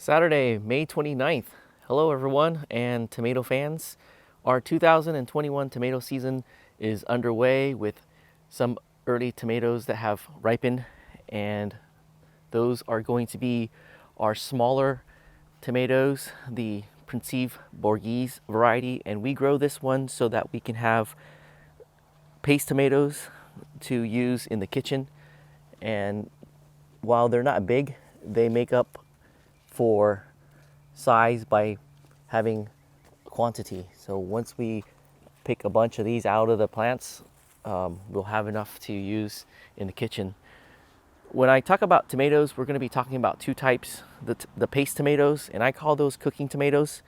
Saturday, May 29th. Hello everyone and tomato fans. Our 2021 tomato season is underway with some early tomatoes that have ripened, and those are going to be our smaller tomatoes, the Principe Borghese variety, and we grow this one so that we can have paste tomatoes to use in the kitchen. And while they're not big, they make up for size by having quantity. So once we pick a bunch of these out of the plants, we'll have enough to use in the kitchen. When I talk about tomatoes, we're going to be talking about two types, the paste tomatoes, and I call those cooking tomatoes,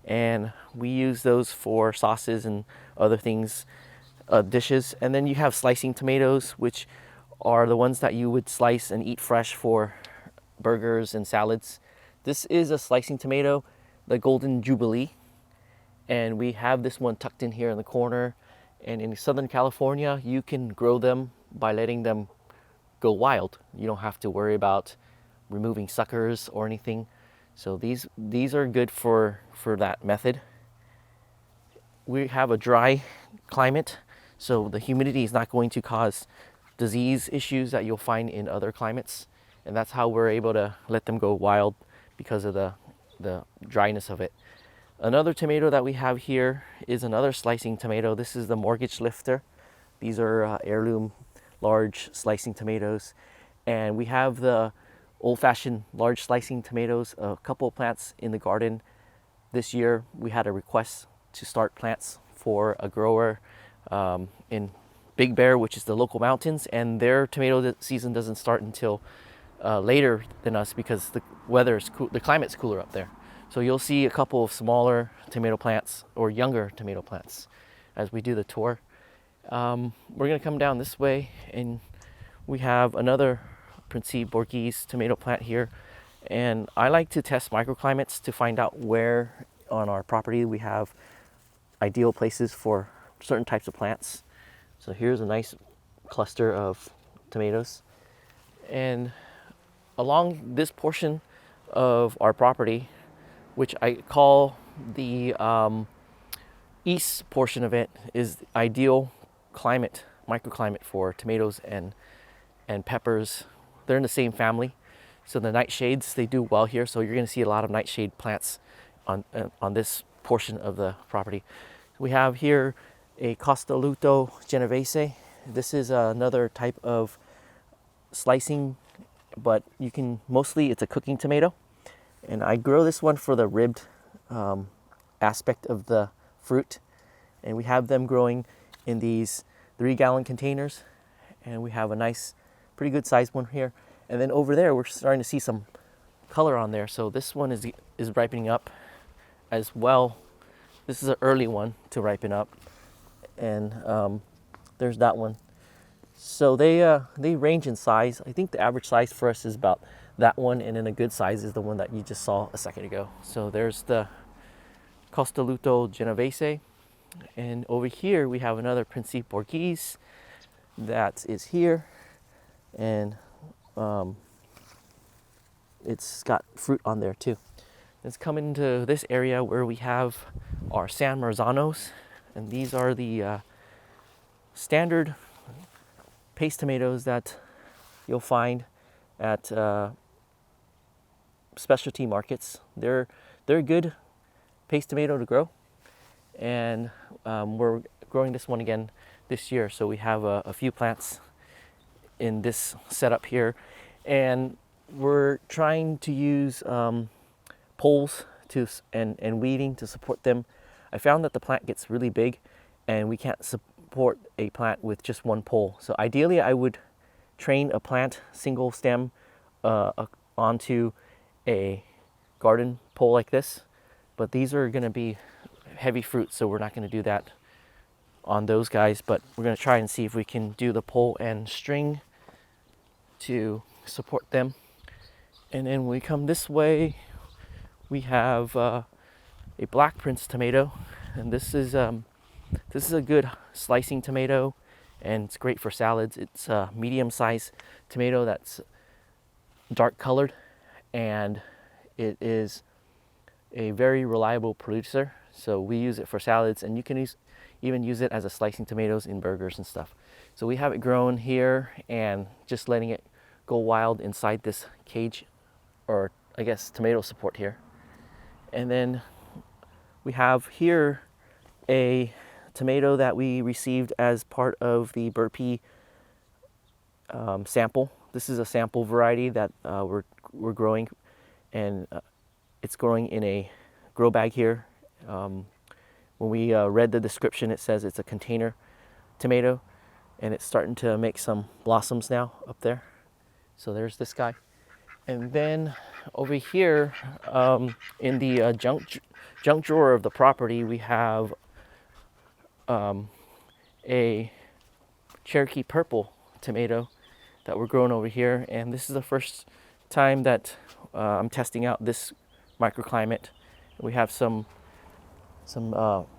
and we use those for sauces and other things, dishes. And then you have slicing tomatoes, which are the ones that you would slice and eat fresh for burgers and salads. This is a slicing tomato, the Golden Jubilee, and we have this one tucked in here in the corner. And in Southern California, you can grow them by letting them go wild. You don't have to worry about removing suckers or anything. So these are good for that method. We have a dry climate, so the humidity is not going to cause disease issues that you'll find in other climates, and that's how we're able to let them go wild, because of the dryness of it. Another tomato that we have here is another slicing tomato. This is the Mortgage Lifter. These are heirloom large slicing tomatoes. And we have the old-fashioned large slicing tomatoes, a couple of plants in the garden. This year we had a request to start plants for a grower in Big Bear, which is the local mountains, and their tomato season doesn't start until later than us, because the weather is cool, the climate's cooler up there. So you'll see a couple of smaller tomato plants or younger tomato plants as we do the tour. We're going to come down this way, and we have another Principe Borghese tomato plant here. And I like to test microclimates to find out where on our property we have ideal places for certain types of plants. So here's a nice cluster of tomatoes. And along this portion of our property, which I call the east portion of it, is ideal climate, microclimate for tomatoes and peppers. They're in the same family, so the nightshades, they do well here. So you're going to see a lot of nightshade plants on this portion of the property. We have here a Costoluto Genovese. This is another type of slicing, but you can mostly, it's a cooking tomato, and I grow this one for the ribbed aspect of the fruit. And we have them growing in these 3-gallon containers, and we have a nice, pretty good sized one here. And then over there we're starting to see some color on there, so this one is ripening up as well. This is an early one to ripen up, and there's that one. So they range in size. I think the average size for us is about that one, and then a good size is the one that you just saw a second ago. So there's the Costoluto Genovese, and over here we have another Principe Borghese that is here, and it's got fruit on there too. Let's come into this area where we have our San Marzanos, and these are the standard paste tomatoes that you'll find at specialty markets. They're a good paste tomato to grow, and we're growing this one again this year. So we have a few plants in this setup here, and we're trying to use poles and weeding to support them. I found that the plant gets really big, and we can't support a plant with just one pole. So ideally I would train a plant single stem onto a garden pole like this, but these are going to be heavy fruit, so we're not going to do that on those guys. But we're going to try and see if we can do the pole and string to support them. And then we come this way, we have a Black Prince tomato, and this is a good slicing tomato, and it's great for salads. It's a medium-sized tomato that's dark colored, and It is a very reliable producer, so we use it for salads, and you can even use it as a slicing tomatoes in burgers and stuff. So we have it grown here and just letting it go wild inside this cage, or I guess tomato support here. And then we have here a tomato that we received as part of the Burpee sample. This is a sample variety that we're growing, and it's growing in a grow bag here. When we read the description, it says it's a container tomato, and it's starting to make some blossoms now up there. So there's this guy. And then over here in the junk drawer of the property, we have a Cherokee purple tomato that we're growing over here. And this is the first time that I'm testing out this microclimate. We have some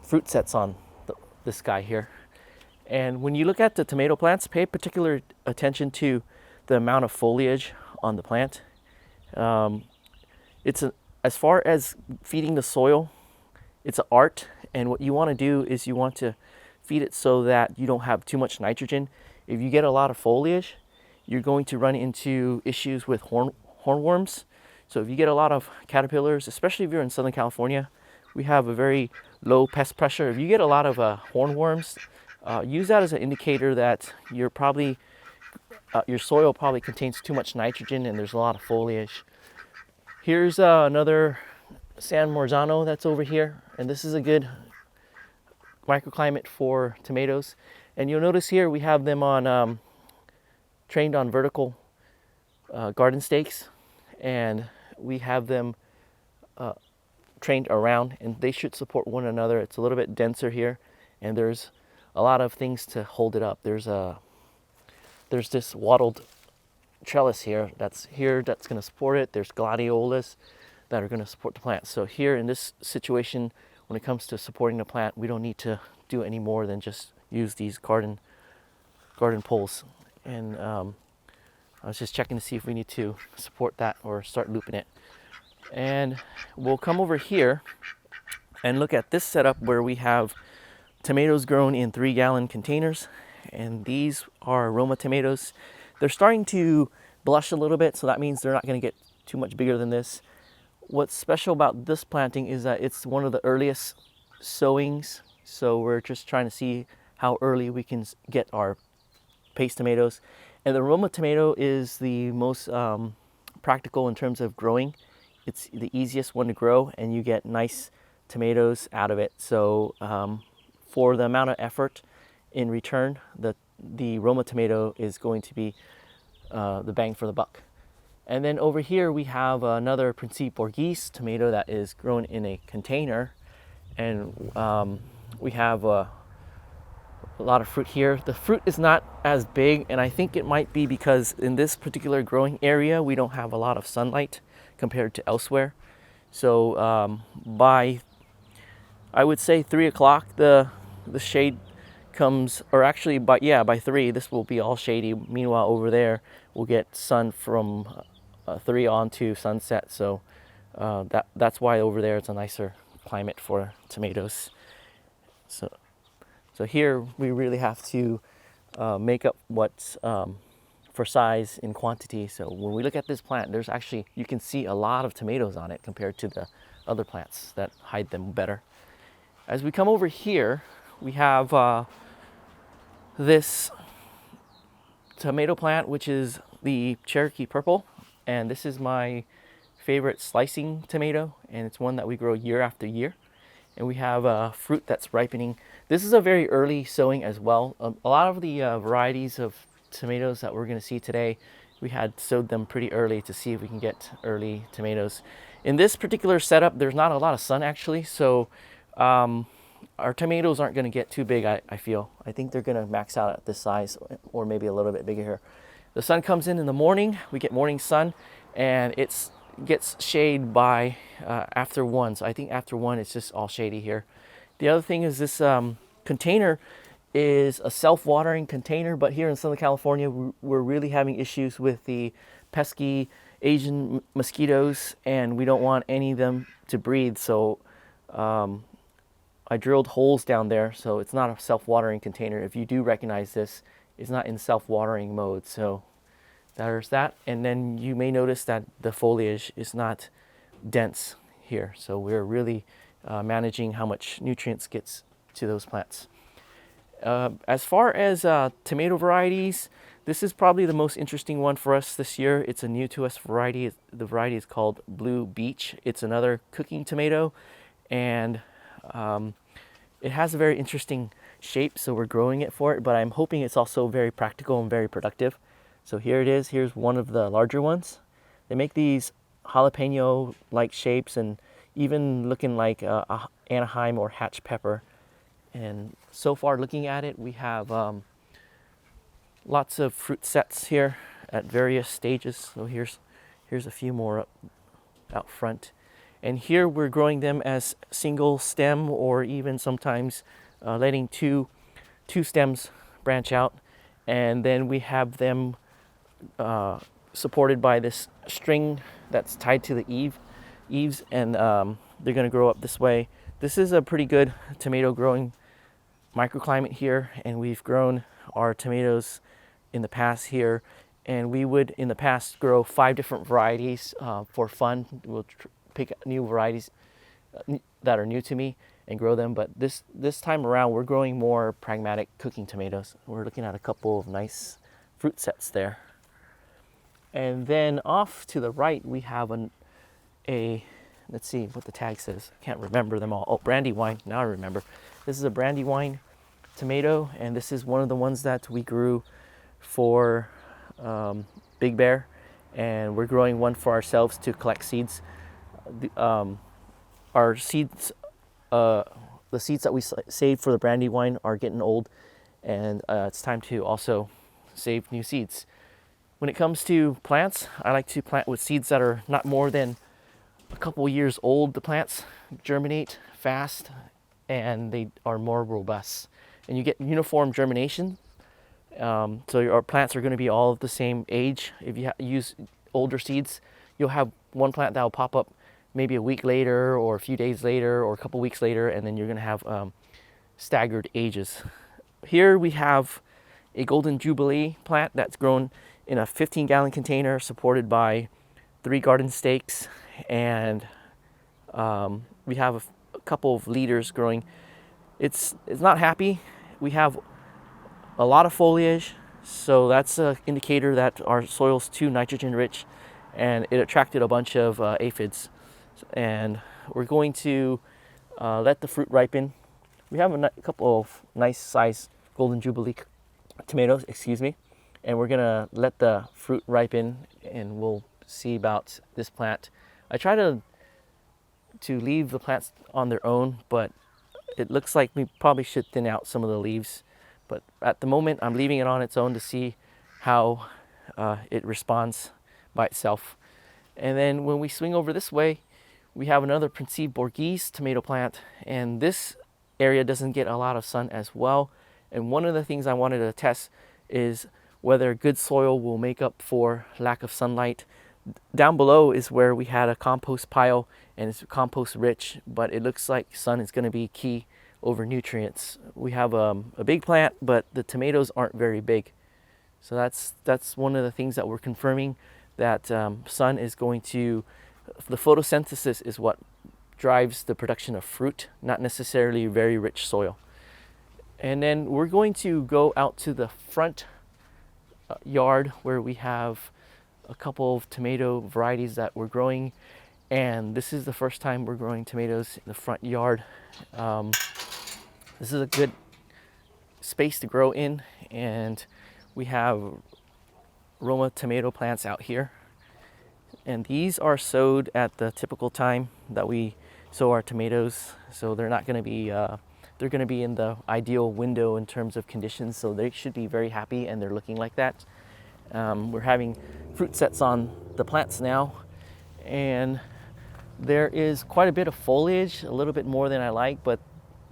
fruit sets on this guy here. And when you look at the tomato plants, pay particular attention to the amount of foliage on the plant. As far as feeding the soil, it's an art, and what you want to do is you want to feed it so that you don't have too much nitrogen. If you get a lot of foliage, you're going to run into issues with hornworms. So if you get a lot of caterpillars, especially if you're in Southern California, we have a very low pest pressure. If you get a lot of hornworms, use that as an indicator that your soil probably contains too much nitrogen and there's a lot of foliage. Here's another San Marzano that's over here, and this is a good microclimate for tomatoes. And you'll notice here we have them on trained on vertical garden stakes, and we have them trained around, and they should support one another. It's a little bit denser here, and there's a lot of things to hold it up. There's this wattled trellis here that's going to support it. There's gladiolas that are going to support the plant. So here in this situation, when it comes to supporting the plant, we don't need to do any more than just use these garden poles. And I was just checking to see if we need to support that or start looping it. And we'll come over here and look at this setup where we have tomatoes grown in 3-gallon containers, and these are Roma tomatoes. They're starting to blush a little bit, so that means they're not going to get too much bigger than this. What's special about this planting is that it's one of the earliest sowings, so we're just trying to see how early we can get our paste tomatoes. And the Roma tomato is the most practical in terms of growing. It's the easiest one to grow, and you get nice tomatoes out of it. So for the amount of effort in return, the Roma tomato is going to be the bang for the buck. And then over here we have another Principe Borghese tomato that is grown in a container, and we have a lot of fruit here. The fruit is not as big, and I think it might be because in this particular growing area we don't have a lot of sunlight compared to elsewhere. So by, I would say 3 o'clock, the shade comes, or actually by 3 this will be all shady. Meanwhile over there we'll get sun from 3 on to sunset. So that's why over there it's a nicer climate for tomatoes. So here we really have to make up what's for size in quantity. So when we look at this plant, there's actually, you can see a lot of tomatoes on it compared to the other plants that hide them better. As we come over here, we have this tomato plant, which is the Cherokee purple, and this is my favorite slicing tomato, and it's one that we grow year after year. And we have fruit that's ripening. This is a very early sowing as well. A lot of the varieties of tomatoes that we're going to see today, we had sowed them pretty early to see if we can get early tomatoes. In this particular setup, there's not a lot of sun actually, so our tomatoes aren't going to get too big, I feel. I think they're going to max out at this size, or maybe a little bit bigger here. The sun comes in the morning, we get morning sun, and it gets shade by after 1. So I think after 1 it's just all shady here. The other thing is this container is a self-watering container, but here in Southern California we're really having issues with the pesky Asian mosquitoes, and we don't want any of them to breathe. So I drilled holes down there, so it's not a self-watering container. If you do recognize this, it's not in self-watering mode. So there's that. And then you may notice that the foliage is not dense here. So we're really managing how much nutrients gets to those plants. As far as tomato varieties, this is probably the most interesting one for us this year. It's a new to us variety. The variety is called Blue Beach. It's another cooking tomato, and it has a very interesting shape, so we're growing it for it, but I'm hoping it's also very practical and very productive. So here it is. Here's one of the larger ones. They make these jalapeno-like shapes and even looking like a Anaheim or Hatch pepper. And so far looking at it, we have lots of fruit sets here at various stages. So here's a few more out front. And here we're growing them as single stem, or even sometimes letting two stems branch out. And then we have them supported by this string that's tied to the eaves, and they're going to grow up this way. This is a pretty good tomato growing microclimate here, and we've grown our tomatoes in the past here, and we would in the past grow 5 different varieties for fun. We'll pick new varieties that are new to me and grow them, but this time around we're growing more pragmatic cooking tomatoes. We're looking at a couple of nice fruit sets there. And then off to the right we have a let's see what the tag says. I can't remember them all. Oh, Brandywine. Now I remember. This is a Brandywine tomato, and this is one of the ones that we grew for Big Bear, and we're growing one for ourselves to collect seeds. Our seeds, the seeds that we saved for the Brandywine are getting old, and it's time to also save new seeds. When it comes to plants, I like to plant with seeds that are not more than a couple years old. The plants germinate fast and they are more robust, and you get uniform germination. So our plants are going to be all of the same age. If you use older seeds, you'll have one plant that will pop up maybe a week later or a few days later or a couple weeks later, and then you're going to have staggered ages. Here we have a Golden Jubilee plant that's grown in a 15-gallon container supported by 3 garden stakes, and we have a couple of leaders growing. It's not happy. We have a lot of foliage, so that's an indicator that our soil's too nitrogen rich, and it attracted a bunch of aphids. And we're going to let the fruit ripen. We have a couple of nice sized Golden Jubilee tomatoes, and we're gonna let the fruit ripen, and we'll see about this plant. I try to leave the plants on their own, but it looks like we probably should thin out some of the leaves. But at the moment, I'm leaving it on its own to see how it responds by itself. And then when we swing over this way, we have another Principe Borghese tomato plant, and this area doesn't get a lot of sun as well. And one of the things I wanted to test is whether good soil will make up for lack of sunlight. Down below is where we had a compost pile, and it's compost rich, but it looks like sun is going to be key over nutrients. We have a big plant, but the tomatoes aren't very big. So that's one of the things that we're confirming, that sun is going to, the photosynthesis is what drives the production of fruit, not necessarily very rich soil. And then we're going to go out to the front yard where we have a couple of tomato varieties that we're growing, and this is the first time we're growing tomatoes in the front yard. This is a good space to grow in, and we have Roma tomato plants out here, and these are sowed at the typical time that we sow our tomatoes, so they're not going to be they're going to be in the ideal window in terms of conditions, so they should be very happy, and they're looking like that. We're having fruit sets on the plants now, and there is quite a bit of foliage, a little bit more than I like, but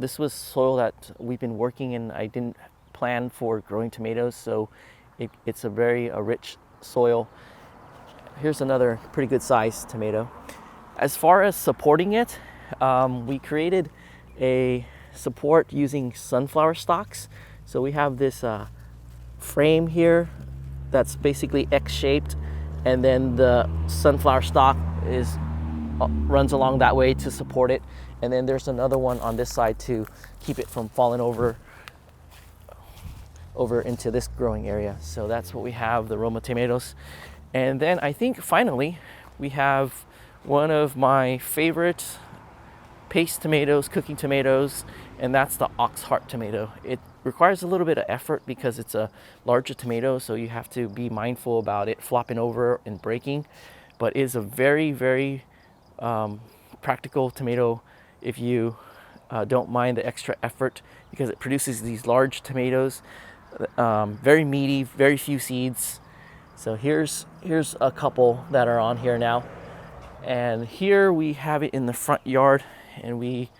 this was soil that we've been working in. I didn't plan for growing tomatoes, so it's a very rich soil. here's another pretty good sized tomato. As far as supporting it, we created a support using sunflower stalks. So we have this frame here that's basically X-shaped, and then the sunflower stalk runs along that way to support it, and then there's another one on this side to keep it from falling over into this growing area. So that's what we have, the Roma tomatoes. And then I think finally we have one of my favorite paste tomatoes, cooking tomatoes, and that's the ox heart tomato. It requires a little bit of effort because it's a larger tomato, so you have to be mindful about it flopping over and breaking, but it is a very, very practical tomato if you don't mind the extra effort, because it produces these large tomatoes, very meaty, very few seeds. So here's a couple that are on here now, and here we have it in the front yard, and we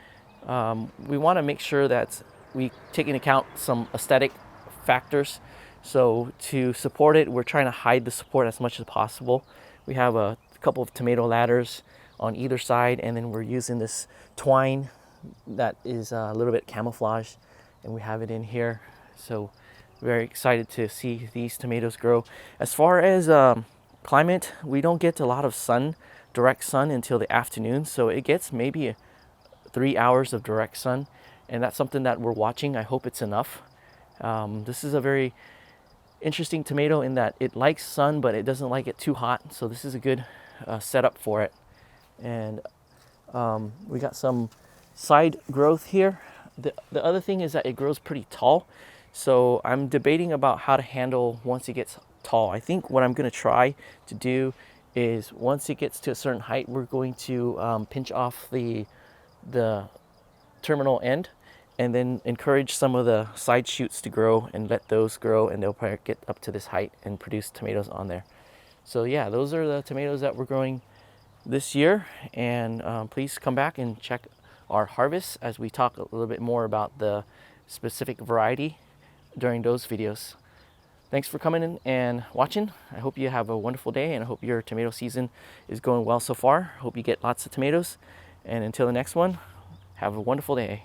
want to make sure that we take into account some aesthetic factors. So to support it, we're trying to hide the support as much as possible. We have a couple of tomato ladders on either side, and then we're using this twine that is a little bit camouflage, and we have it in here. So very excited to see these tomatoes grow. As far as climate, we don't get a lot of sun, direct sun, until the afternoon, so it gets maybe 3 hours of direct sun, and that's something that we're watching. I hope it's enough. This is a very interesting tomato in that it likes sun, but it doesn't like it too hot, so this is a good setup for it. And we got some side growth here. The other thing is that it grows pretty tall, so I'm debating about how to handle once it gets tall. I think what I'm going to try to do is once it gets to a certain height, we're going to pinch off the terminal end, and then encourage some of the side shoots to grow and let those grow, and they'll probably get up to this height and produce tomatoes on there. So yeah, those are the tomatoes that we're growing this year, and please come back and check our harvest as we talk a little bit more about the specific variety during those videos. Thanks for coming in and watching. I hope you have a wonderful day, and I hope your tomato season is going well so far. Hope you get lots of tomatoes, and until the next one, have a wonderful day.